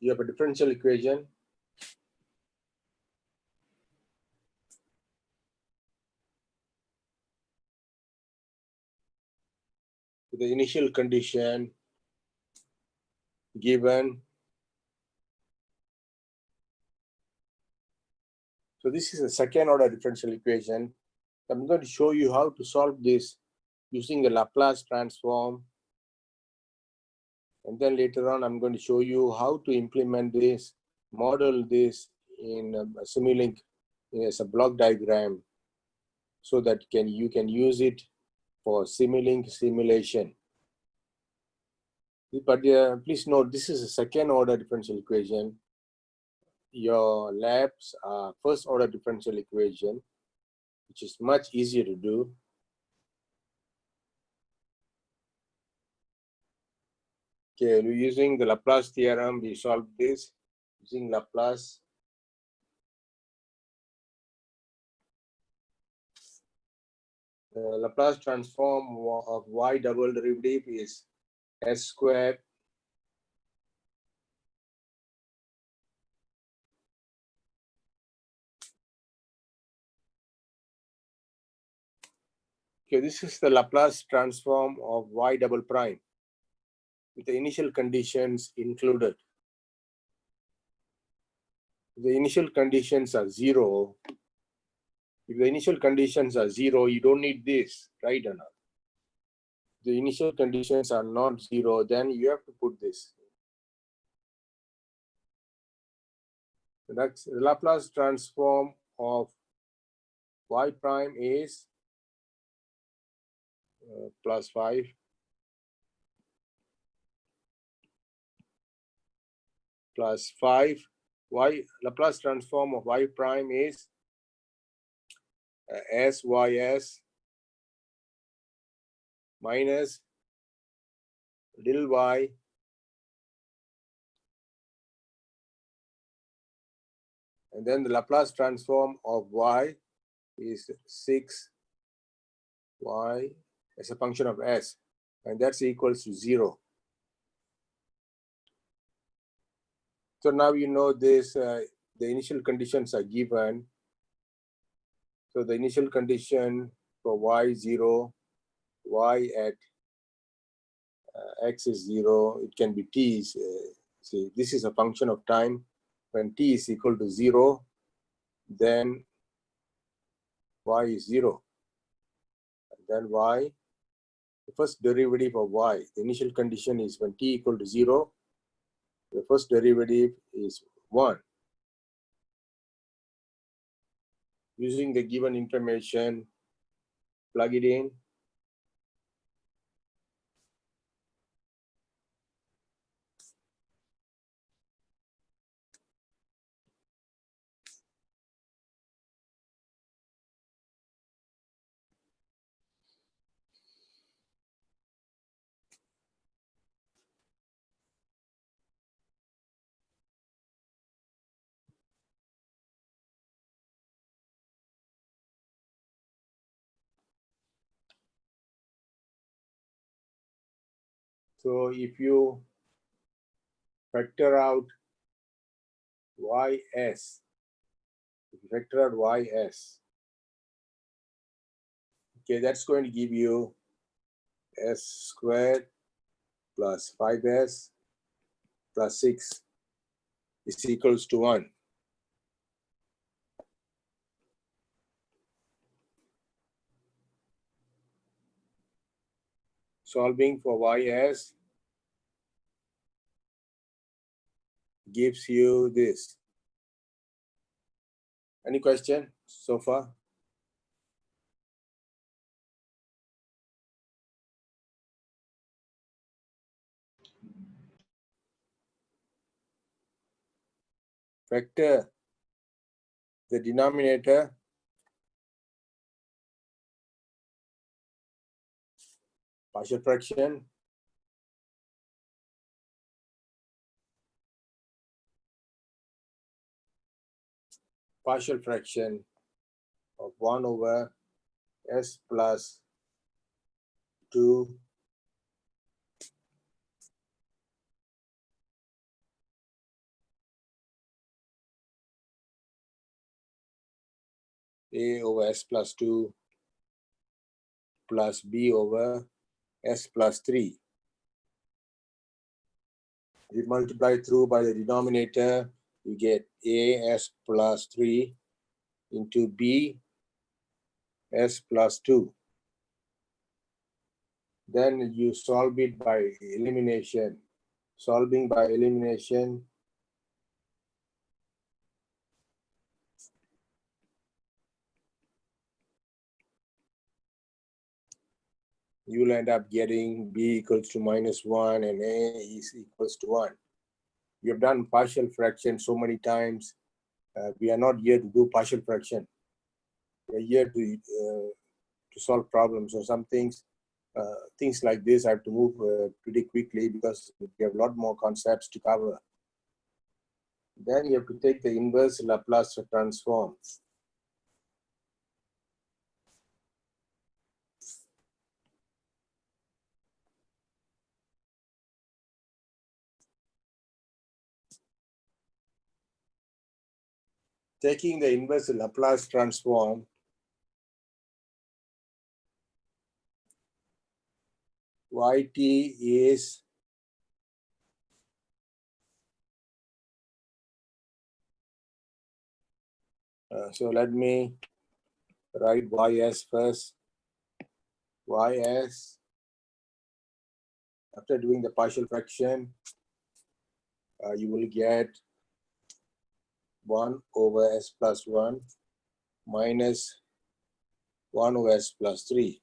you have a differential equation. With the initial condition given. So this is a second order differential equation. I'm going to show you how to solve this using the Laplace transform. And then later on, I'm going to show you how to implement this, model this in a Simulink as a block diagram so that you can use it for Simulink simulation. But please note, this is a second order differential equation. Your labs are first order differential equation, which is much easier to do. Okay, we're using the Laplace theorem, we solve this using Laplace. The Laplace transform of y double derivative is s squared okay, this is the Laplace transform of y double prime with the initial conditions included. The initial conditions are 0. If the initial conditions are 0, you don't need this, right or not? The initial conditions are not 0, then you have to put this. That's the Laplace transform of y prime is plus 5 plus 5. Y Laplace transform of y prime is sys minus del y and then the Laplace transform of y is 6y as a function of s, and that's equals to 0. So now you know this, the initial conditions are given. So the initial condition for y 0, y at x is 0, it can be t. See, this is a function of time. When t is equal to 0, then y is 0. And then y, the first derivative of y, the initial condition is when t equal to 0, the first derivative is 1. Using the given information, plug it in. So if you factor out ys, if you factor out ys, okay, that's going to give you s squared plus 5s plus 6 is equals to 1. Solving for ys gives you this. Any question so far? Factor the denominator partial fraction of 1 over s plus 2 . A over S plus 2 plus B over S plus 3. You multiply through by the denominator, you get A S plus 3 into B S plus 2. Then you solve it by elimination. Solving by elimination, you will end up getting B equals to -1 and A is equals to 1. We have done partial fraction so many times. We are not here to do partial fraction. We are here to solve problems. So some things like this I have to move pretty quickly because we have a lot more concepts to cover. Then you have to take the inverse Laplace transform. Taking the inverse Laplace transform, yt is so let me write ys first. Ys, after doing the partial fraction, you will get 1 over s plus 1 minus 1 over s plus 3.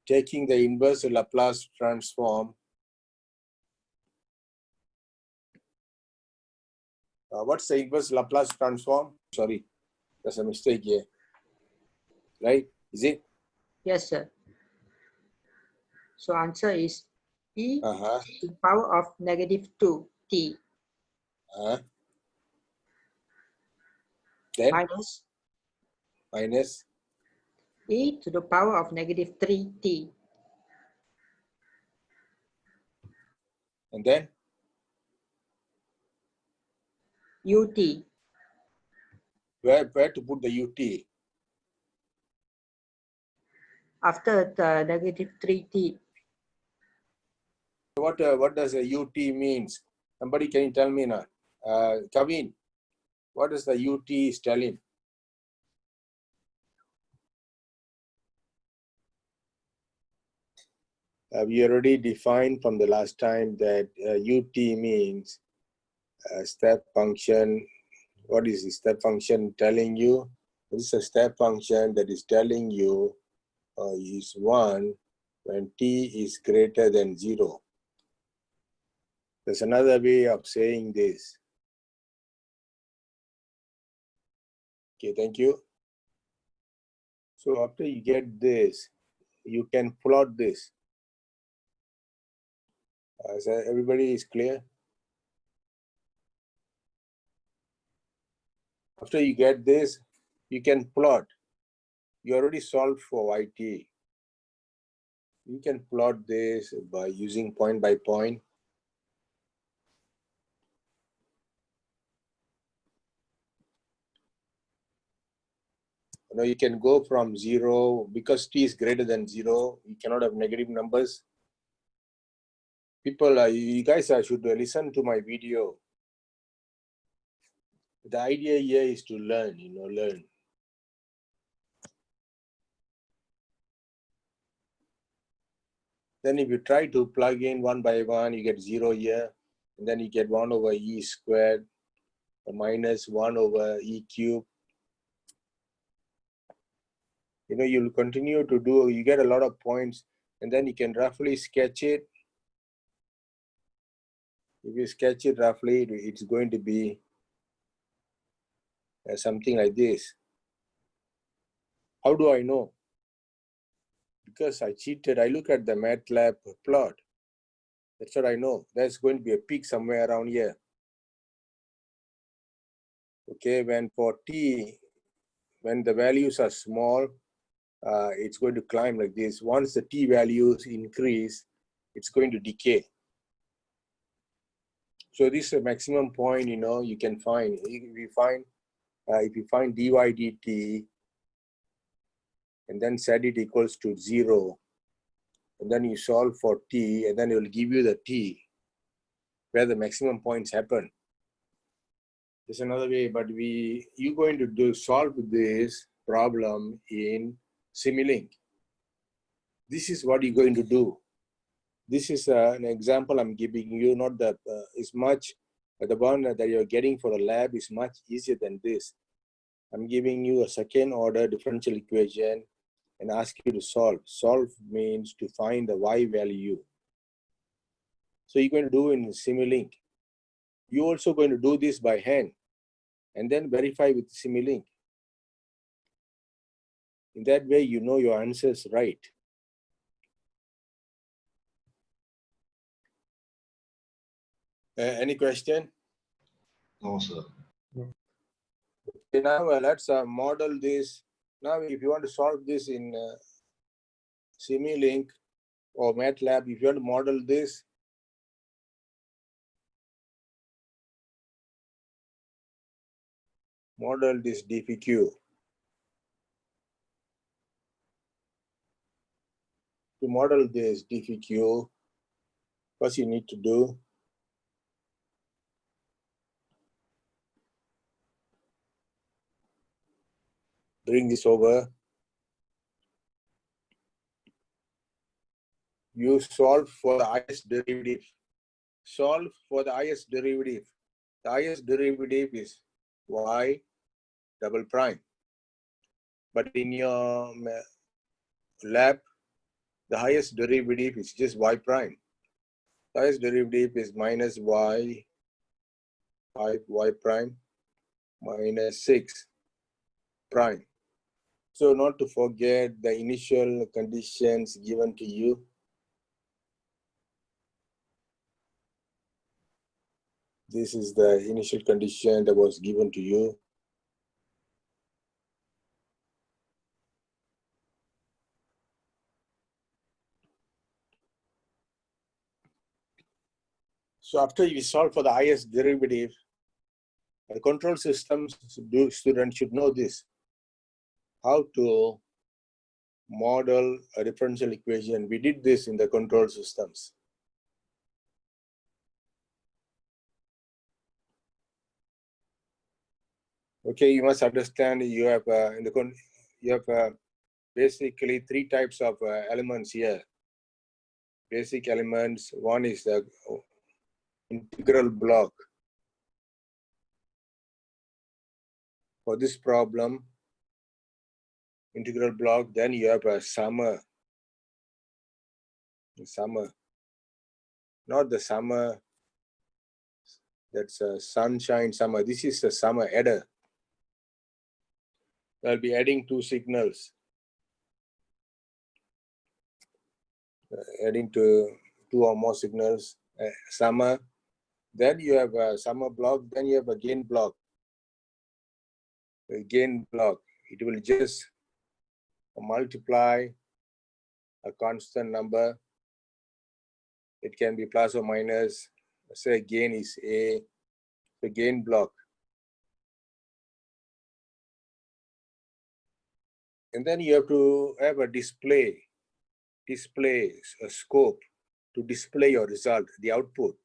Taking the inverse Laplace transform, what's the inverse Laplace transform? Sorry, there's a mistake here. Right? Is it? Yes, sir. So answer is e to the power of -2t then minus e to the power of -3t. And then ut. Where to put the ut? After the -3t. What does a ut means? Somebody can you tell me now? Kavin, what does the ut is telling? We already defined from the last time that ut means step function. What is the step function telling you? This is a step function that is telling you is 1 when t is greater than 0. There's another way of saying this. Okay, thank you. So after you get this, you can plot this. So everybody is clear? After you get this, you can plot. You already solved for yt. You can plot this by using point by point. You can go from 0 because t is greater than 0. You cannot have negative numbers. People, you guys should listen to my video. The idea here is to learn, learn. Then if you try to plug in one by one, you get 0 here. And then you get 1 over e squared minus 1 over e cubed. You'll continue to do, you get a lot of points, and then you can roughly sketch it. If you sketch it roughly, it's going to be something like this. How do I know? Because I cheated. I look at the MATLAB plot. That's what I know. There's going to be a peak somewhere around here. Okay, when for t, when the values are small, it's going to climb like this. Once the t values increase, it's going to decay. So this is a maximum point, you can find. If you find if you find dy dt and then set it equals to 0, and then you solve for t, and then it will give you the t where the maximum points happen. There's another way, but you're going to solve this problem in Simulink. This is what you're going to do. This is an example I'm giving you, not that is much, the one that you're getting for a lab is much easier than this. I'm giving you a second order differential equation and ask you to solve. Solve means to find the y value. So you're going to do in Simulink. You're also going to do this by hand and then verify with Simulink. In that way, you know your answer is right. Any question? No, sir. Okay, now let's model this. Now, if you want to solve this in Simulink or MATLAB, if you want to model this, model this dpq. To model this dpq, first you need to do bring this over. You solve for the highest derivative. Solve for the highest derivative. The highest derivative is y double prime. But in your lab, the highest derivative is just y prime. The highest derivative is minus y, 5y prime, minus 6 prime. So not to forget the initial conditions given to you. This is the initial condition that was given to you. So after you solve for the highest derivative, the control systems students should know this, how to model a differential equation. We did this in the control systems. Okay, you must understand you have basically three types of elements here. Basic elements. One is the integral block. For this problem, integral block, then you have a summer. Not the summer, that's a sunshine summer. This is the summer adder. I'll be adding two signals. Adding to two or more signals, summer. Then you have a summer block, then you have a gain block. A gain block, it will just multiply a constant number. It can be plus or minus. Say gain is A, the gain block. And then you have to have a display, a scope to display your result, the output.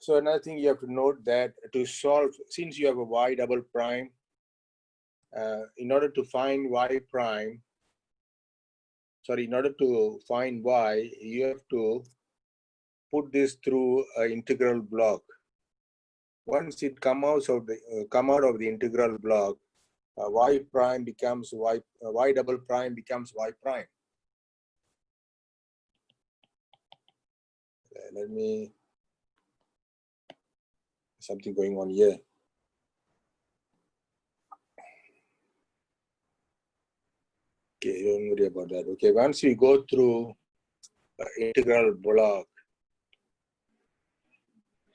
So another thing you have to note that to solve, since you have a y double prime, in order to find y prime, in order to find y, you have to put this through an integral block. Once it come out of the integral block, y prime becomes y double prime becomes y prime. Let me, something going on here. Okay, don't worry about that. Okay, once we go through integral block,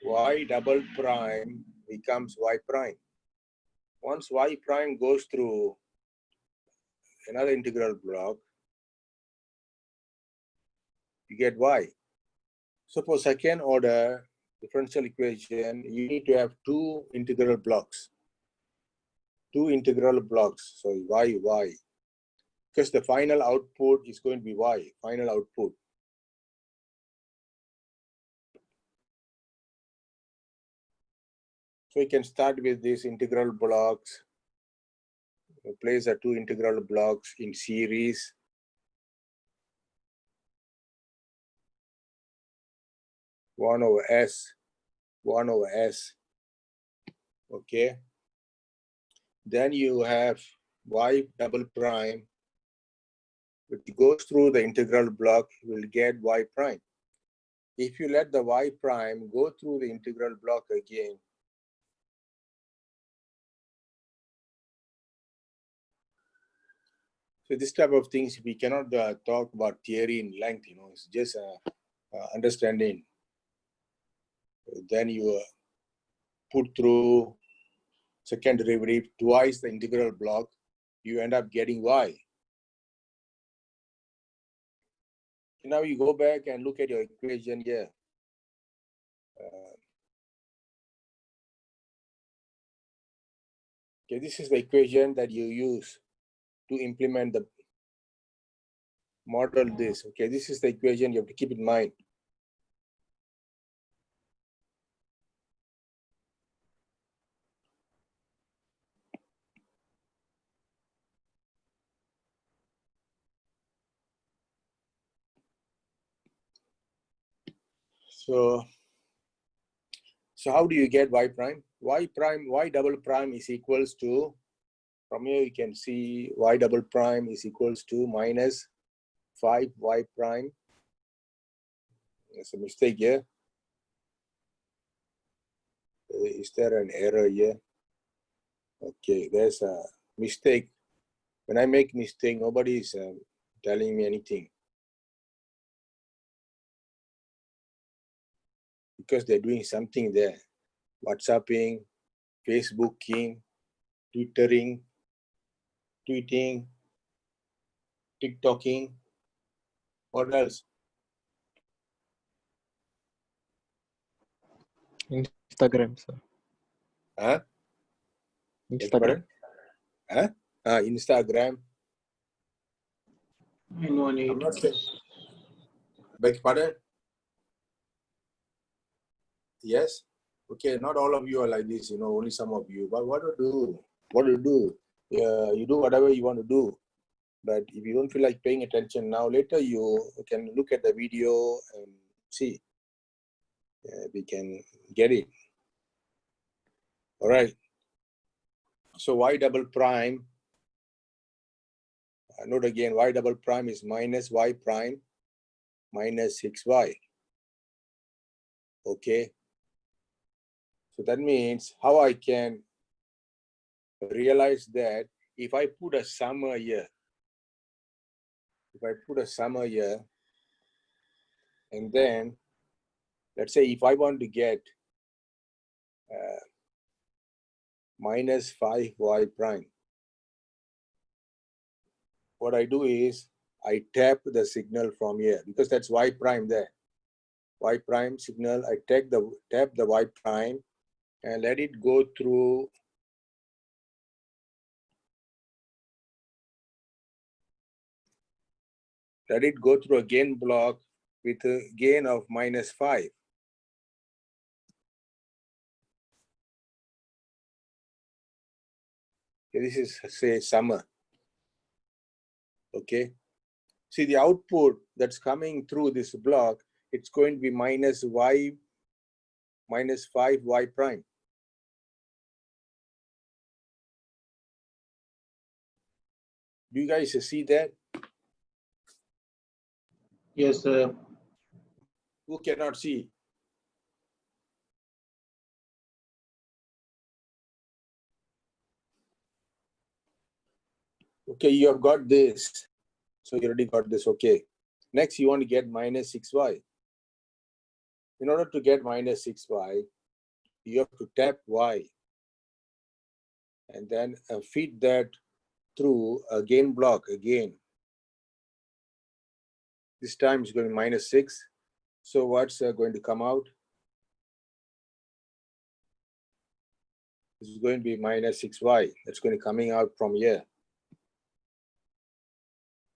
y double prime becomes y prime. once y prime goes through another integral block, you get y. So for second order differential equation, you need to have two integral blocks. Two integral blocks, so y, because the final output is going to be y, final output. So we can start with these integral blocks, place the two integral blocks in series. One over s, okay. Then you have y double prime, which goes through the integral block, you will get y prime. If you let the y prime go through the integral block again, so this type of things, we cannot talk about theory in length, you know, it's just understanding. Then you put through second derivative twice the integral block, you end up getting y. Now you go back and look at your equation here. Okay, this is the equation that you use to implement the model this. Okay, this is the equation you have to keep in mind. So how do you get y prime? Y double prime is equals to, from here you can see y double prime is equals to minus 5y prime. There's a mistake here. Is there an error here? Okay, there's a mistake. When I make mistake, nobody is telling me anything. Because they're doing something there. WhatsApping, Facebooking, Twittering, tweeting, TikToking. What else? Instagram, sir. Huh? Instagram. Huh? Instagram. No need. I'm not saying. Beg pardon? Yes. Okay, not all of you are like this, you know, only some of you. But what to do? What to do? You do whatever you want to do. But if you don't feel like paying attention now, later you can look at the video and see. We can get it. All right. So y double prime, note again, y double prime is minus y prime minus 6y. Okay. So that means how I can realize that if I put a summer here, and then let's say if I want to get minus 5y prime, what I do is I tap the signal from here because that's y prime there. Y prime signal, I tap the y prime and let it go through a gain block with a gain of minus 5. Okay, this is, say, summer. Okay. See the output that's coming through this block, it's going to be minus 5y prime. Do you guys see that? Yes, sir. Who cannot see? Okay, you have got this. So you already got this, okay. Next, you want to get minus 6y. In order to get minus 6y, you have to tap y. and then feed that through a gain block again. This time it's going to be -6. So what's going to come out? This is going to be -6y. That's going to be coming out from here.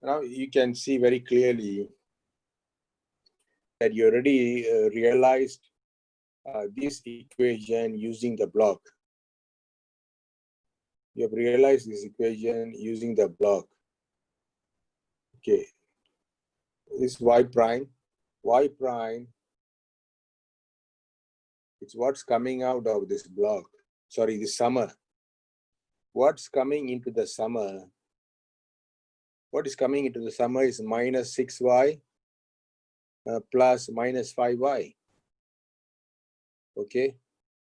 Now you can see very clearly that you already realized this equation using the block. You have realized this equation using the block. Okay, this y prime. Y prime, it's what's coming out of this block. Sorry, this summer. What's coming into the summer? What is coming into the summer is -6y plus -5y. Okay,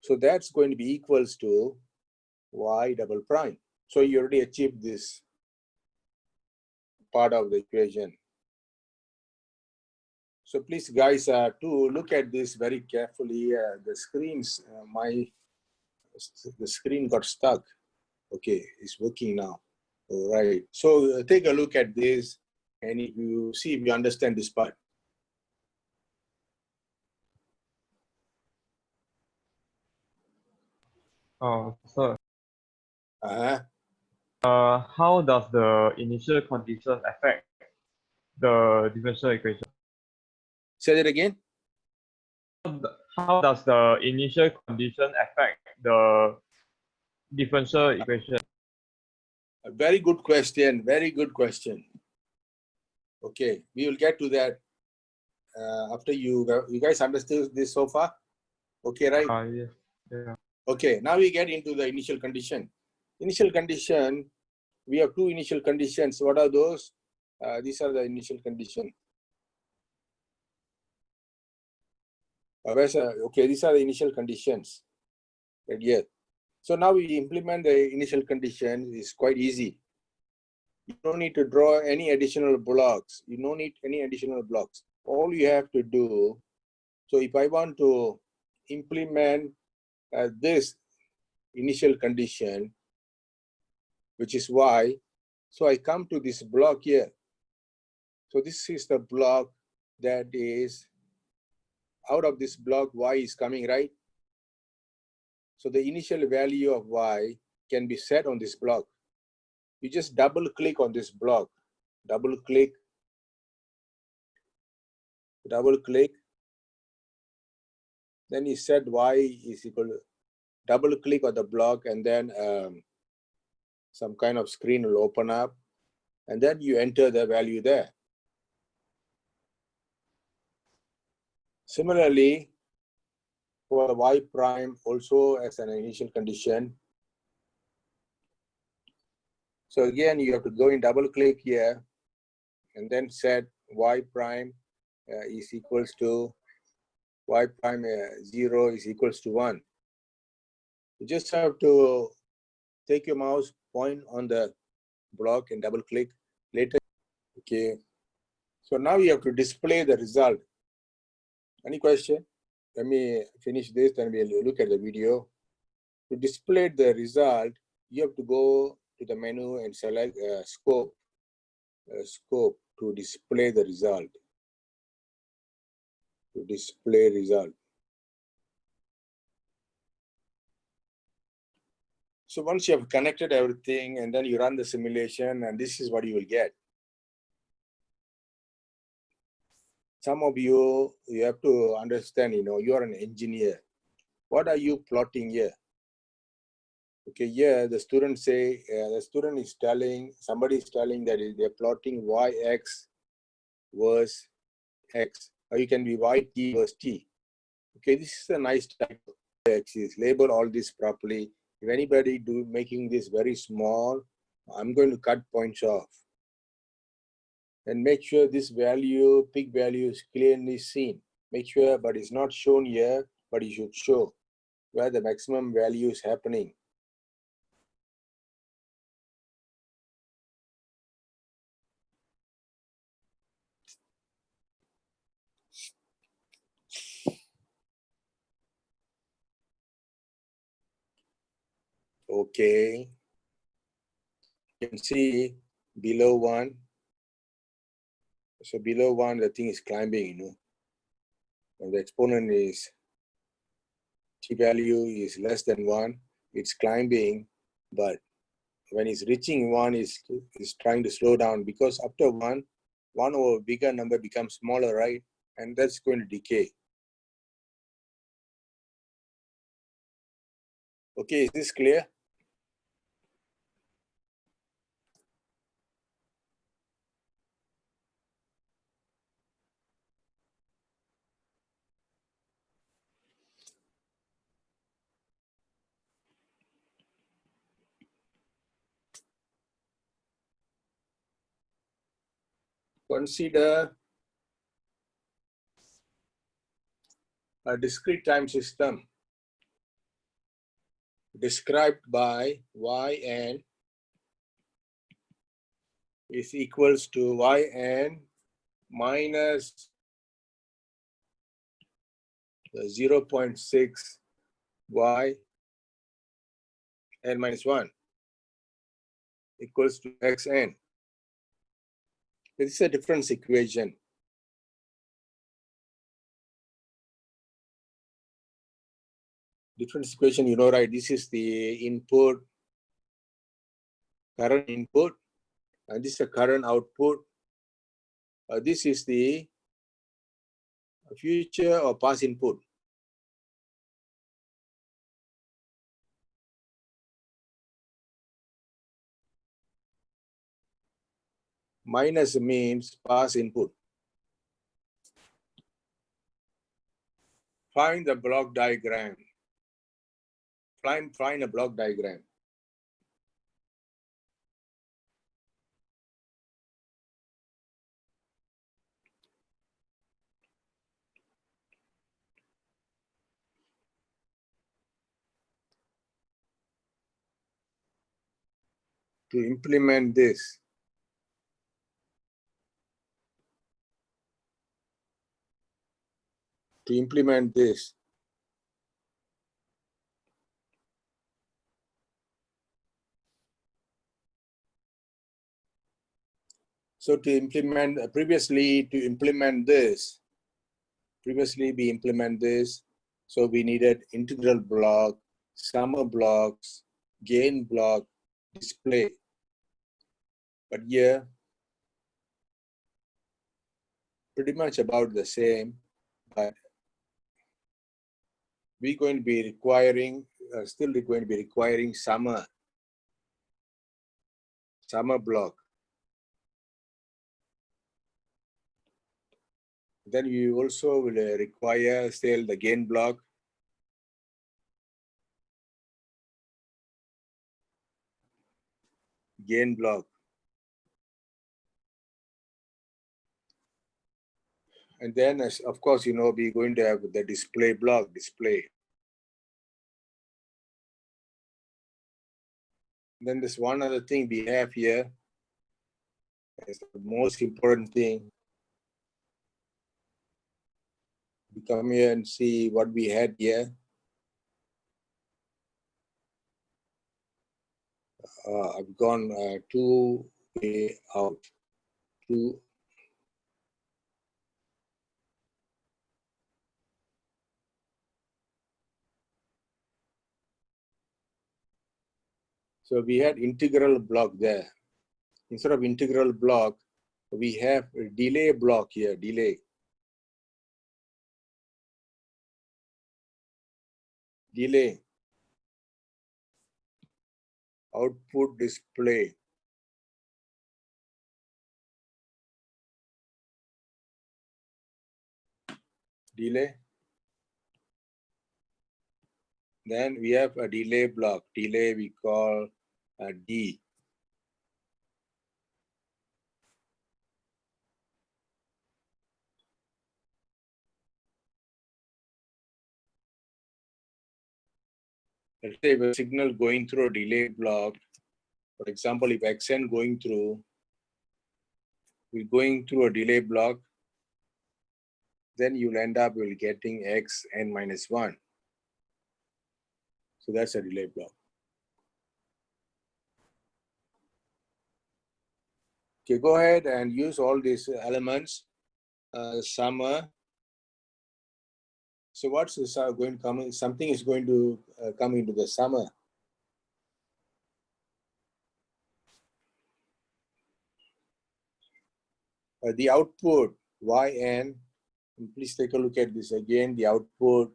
so that's going to be equals to y double prime. So you already achieved this part of the equation. So please, guys, to look at this very carefully. The screens, the screen got stuck. Okay, it's working now. All right. So take a look at this, and if you see if you understand this part. Sir, Uh-huh. how does the initial condition affect the differential equation? Say that again. How does the initial condition affect the differential equation? A very good question. Very good question. Okay, we will get to that after you guys understood this so far. Okay, right? Yes. Yeah. Okay, now we get into the initial condition. Initial condition, we have two initial conditions. What are those? These are the initial condition. Okay, these are the initial conditions right here. So now we implement the initial condition. It's quite easy. You don't need to draw any additional blocks. You don't need any additional blocks. All you have to do, so if I want to implement this initial condition, which is y, so I come to this block here. So this is the block that is, out of this block, y is coming, right? So the initial value of y can be set on this block. You just double click on this block, double click, then you set y is equal to, double click on the block, and then some kind of screen will open up, and then you enter the value there. Similarly, for y prime also as an initial condition. So again, you have to go in, double click here, and then set y prime is equals to y prime 0 is equals to 1. You just have to take your mouse, point on the block, and double click later. Okay. So now you have to display the result. Any question? Let me finish this, then we'll look at the video. To display the result, you have to go to the menu and select scope to display the result. To display result. So once you have connected everything and then you run the simulation, and this is what you will get. Some of you have to understand, you are an engineer. What are you plotting here? Okay, here the student say, somebody is telling that they're plotting yx versus x, or you can be yt versus t. Okay, this is a nice type of axis. Label all this properly. If anybody making this very small, I'm going to cut points off. And make sure this value, peak value, is clearly seen. Make sure, but it's not shown here, but it should show where the maximum value is happening. Okay. You can see below 1. So below 1, the thing is climbing, And the exponent is t-value is less than 1. It's climbing, but when it's reaching 1, it's trying to slow down, because after 1 over bigger number becomes smaller, right? And that's going to decay. Okay, is this clear? Consider a discrete time system described by yn is equals to yn minus 0.6 yn minus 1 equals to xn. This is a difference equation. Difference equation, right? This is the input, current input, and this is the current output. This is the future or past input. Minus means past input. Find the block diagram. Find a block diagram. To implement this. To implement this. So to implement, previously we implement this, so we needed integral block, summer blocks, gain block, display. But here, pretty much about the same, but we're going to be requiring, still going to be requiring summer block. Then we also will require still the gain block. Gain block. And then, of course, we're going to have the display block, display. Then there's one other thing we have here. It's the most important thing. We come here and see what we had here. I've gone 2 way out. So we had integral block there. Instead of integral block, we have a delay block here, delay. Delay. Output display. Delay. Then we have a delay block. Delay we call D. Let's say a signal going through a delay block. For example, if xn going through, we're going through a delay block, then you'll end up with getting xn minus 1. So that's a delay block. Okay, go ahead and use all these elements. Summer. So what's this going to come in? Something is going to come into the summer. The output yn, please take a look at this again. The output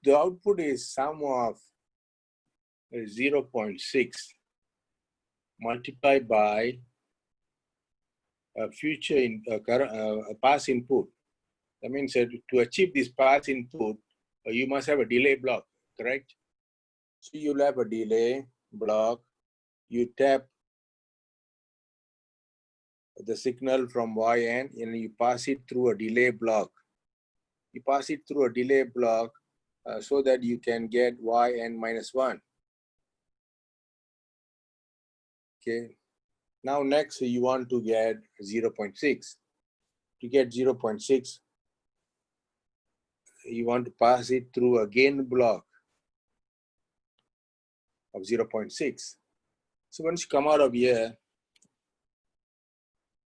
the output is sum of 0.6 multiplied by a future in a past input. That means to achieve this past input, you must have a delay block, correct? So you'll have a delay block. You tap the signal from yn and you pass it through a delay block. You pass it through a delay block so that you can get yn minus 1. Okay. Now next you want to get 0.6. To get 0.6, you want to pass it through a gain block of 0.6. So once you come out of here,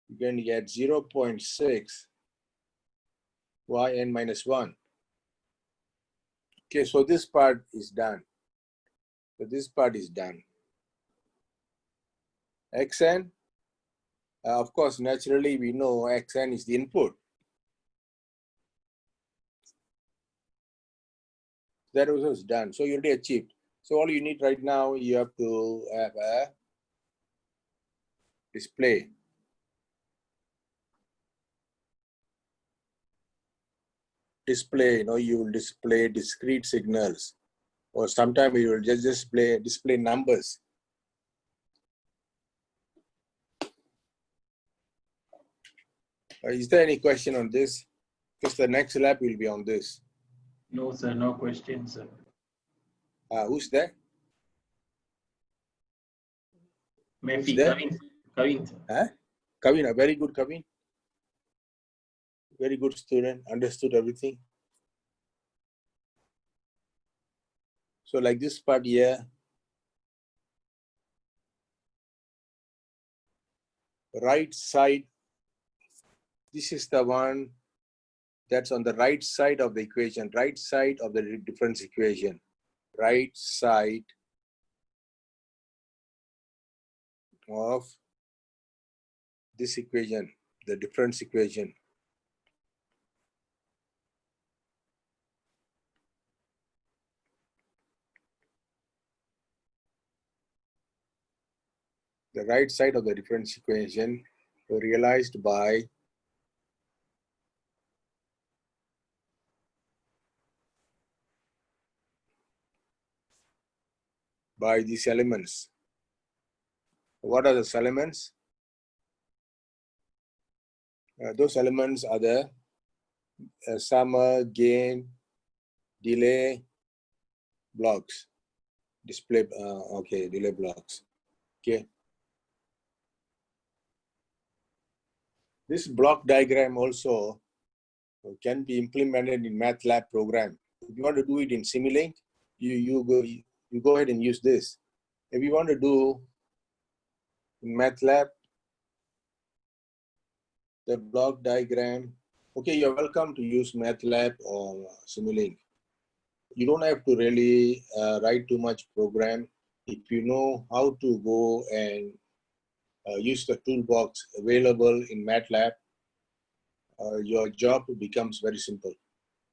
you're going to get 0.6 yn minus 1. Okay, so this part is done. So this part is done. Xn, of course, naturally we know Xn is the input. That also is done. So you already achieved. So all you need right now, you have to have a display. Display, you will display discrete signals, or sometimes you will just display numbers. Is there any question on this? Because the next lab will be on this. No, sir, no questions, sir. Who's there? Maybe there? Kavin, sir. Huh? Kavin, very good Kavin. Very good student, understood everything. So like this part here, right side, this is the one that's on the right side of the equation, right side of the difference equation, right side of this equation, the difference equation. The right side of the difference equation realized by these elements. What are those elements? Those elements are the summer, gain, delay blocks, display, okay, delay blocks. Okay. This block diagram also can be implemented in MATLAB program. If you want to do it in Simulink, you go ahead and use this. If you want to do in MATLAB, the block diagram, okay, you're welcome to use MATLAB or Simulink. You don't have to really write too much program. If you know how to go and use the toolbox available in MATLAB, your job becomes very simple.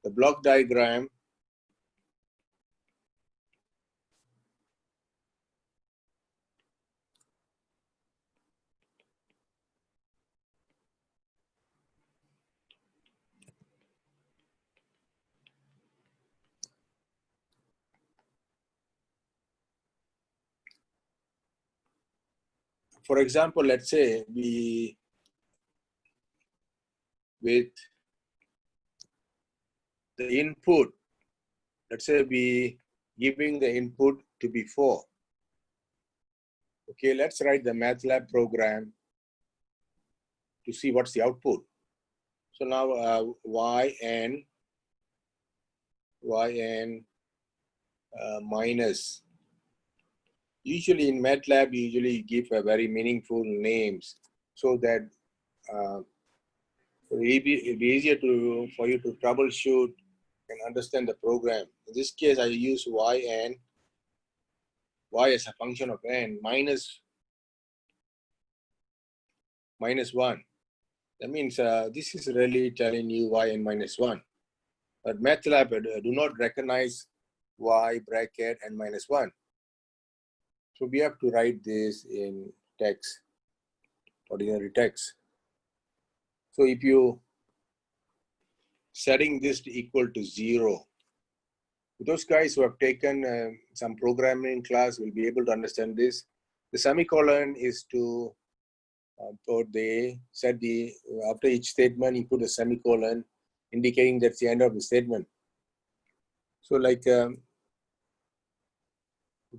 The block diagram for example, let's say with the input, let's say we giving the input to be 4. Okay, let's write the MATLAB program to see what's the output. So now yn minus. Usually in MATLAB, you usually give a very meaningful names so that it'll be easier for you to troubleshoot and understand the program. In this case, I use y as a function of n minus 1. That means this is really telling you yn minus 1. But MATLAB do not recognize y bracket n minus 1. So we have to write this in text, ordinary text. So if you setting this to equal to 0, those guys who have taken some programming class will be able to understand this. The semicolon is to after each statement, you put a semicolon indicating that's the end of the statement. So like, okay,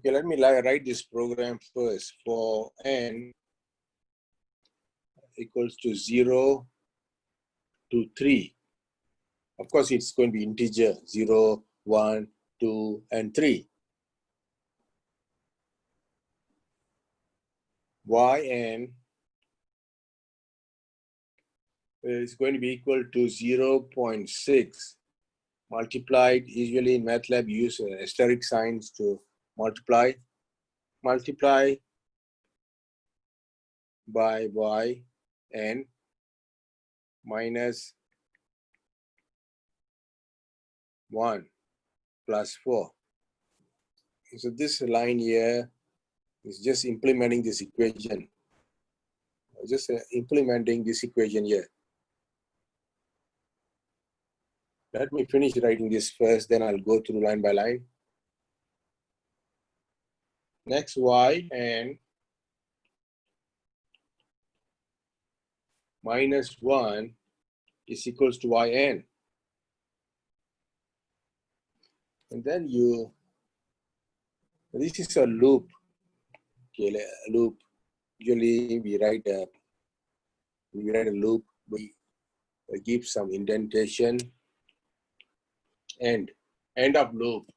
let me write this program first. For n equals to 0 to 3. Of course, it's going to be integer 0, 1, 2, and 3. Yn is going to be equal to 0.6 multiplied. Usually in MATLAB, you use asterisk signs to multiply by yn minus 1 plus 4. So this line here is just implementing this equation. Just implementing this equation here. Let me finish writing this first, then I'll go through line by line. Next, yn minus 1 is equals to yn. And then this is a loop. Okay, a loop. Usually we write a loop, we give some indentation, end of loop.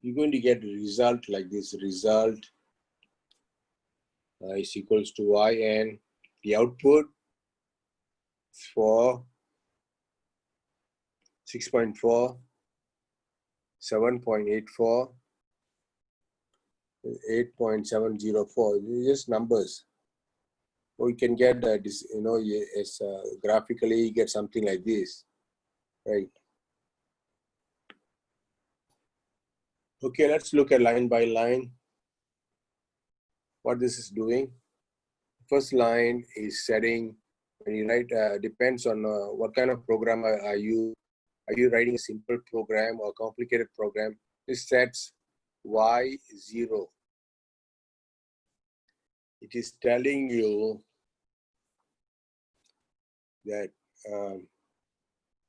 You're going to get a result like this. Result is equals to yn. The output for 6.4, 7.84, 8.704. Just numbers. Or you can get this, as graphically you get something like this, right? Okay, let's look at line by line what this is doing. First line is setting, when you write, depends on what kind of program are you writing a simple program or complicated program. This sets y0. It is telling you that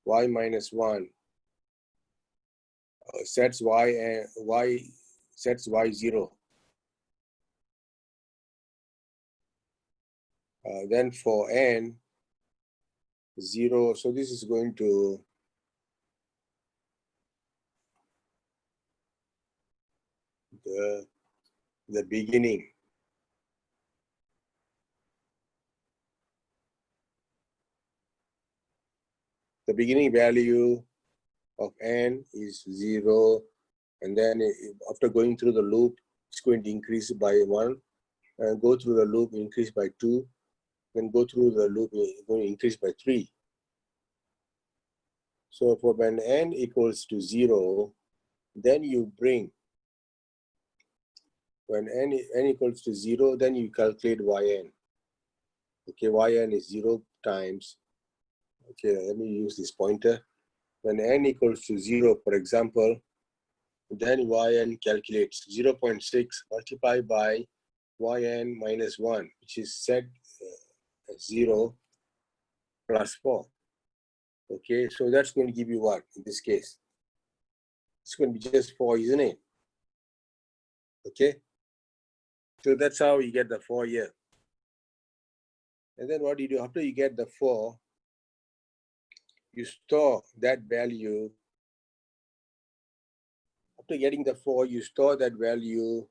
y minus 1 sets sets y0. Then for n 0, so this is going to the beginning. The beginning value of n is 0, and then after going through the loop, it's going to increase by 1, and go through the loop, increase by 2, then go through the loop, it's going to increase by 3. So for when n equals to 0, then you bring, when n equals to 0, then you calculate yn. Okay, yn is 0 times, okay, let me use this pointer. When n equals to 0, for example, then yn calculates 0.6 multiplied by yn minus 1, which is set as 0 plus 4. Okay, so that's going to give you what in this case? It's going to be just 4, isn't it? Okay, so that's how you get the 4 here. And then what do you do? After you get the 4, you store that value. After getting the 4, you store that value,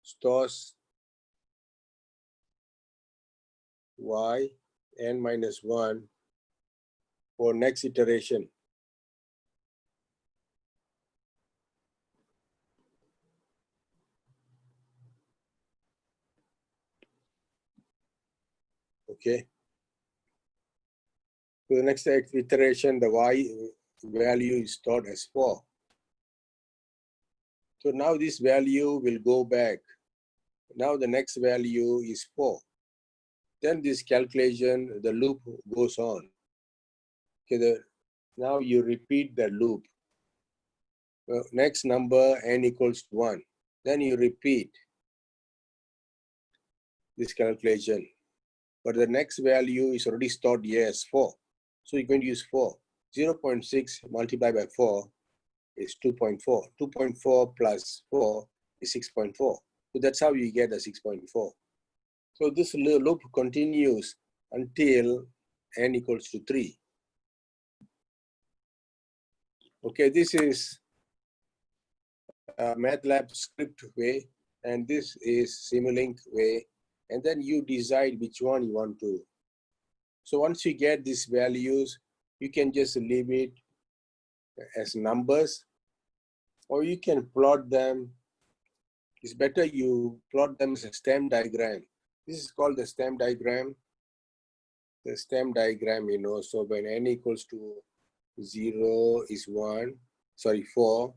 stores y n minus 1 for next iteration. Okay. So the next iteration, the y value is stored as 4. So now this value will go back. Now the next value is 4. Then this calculation, the loop goes on. Okay, now you repeat the loop. Next number n equals to 1. Then you repeat this calculation. But the next value is already stored here as 4. So you're going to use 4. 0.6 multiplied by 4 is 2.4. 2.4 plus 4 is 6.4. So that's how you get the 6.4. So this loop continues until n equals to 3. Okay, this is a MATLAB script way, and this is Simulink way. And then you decide which one you want to. So once you get these values, you can just leave it as numbers, or you can plot them. It's better you plot them as a stem diagram. This is called the stem diagram. The stem diagram, you know, so when n equals to 0 is 4,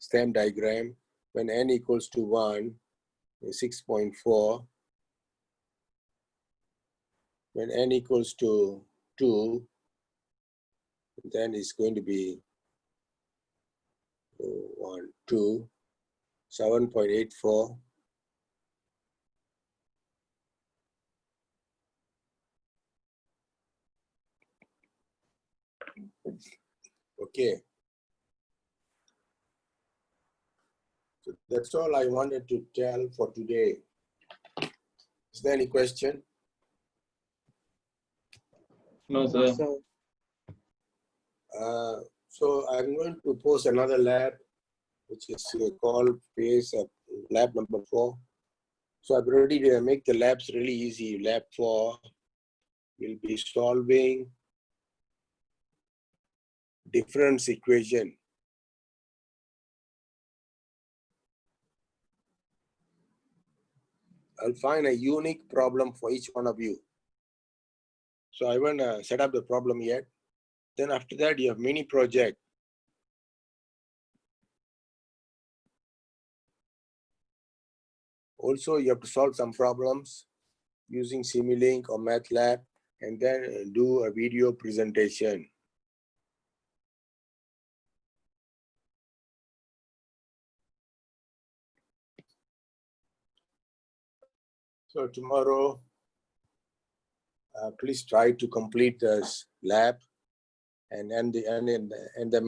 stem diagram. When n equals to 1 is 6.4. When n equals to 2, then it's going to be 1, 2, 7.84. Okay. So that's all I wanted to tell for today. Is there any question? No, No, sir. sir. So I'm going to post another lab, which is called phase lab number 4. So I've already make the labs really easy. Lab 4 will be solving difference equation. I'll find a unique problem for each one of you. So I want to set up the problem yet. Then after that, you have mini project. Also, you have to solve some problems using Simulink or MATLAB, and then do a video presentation. So tomorrow, please try to complete this lab, and in the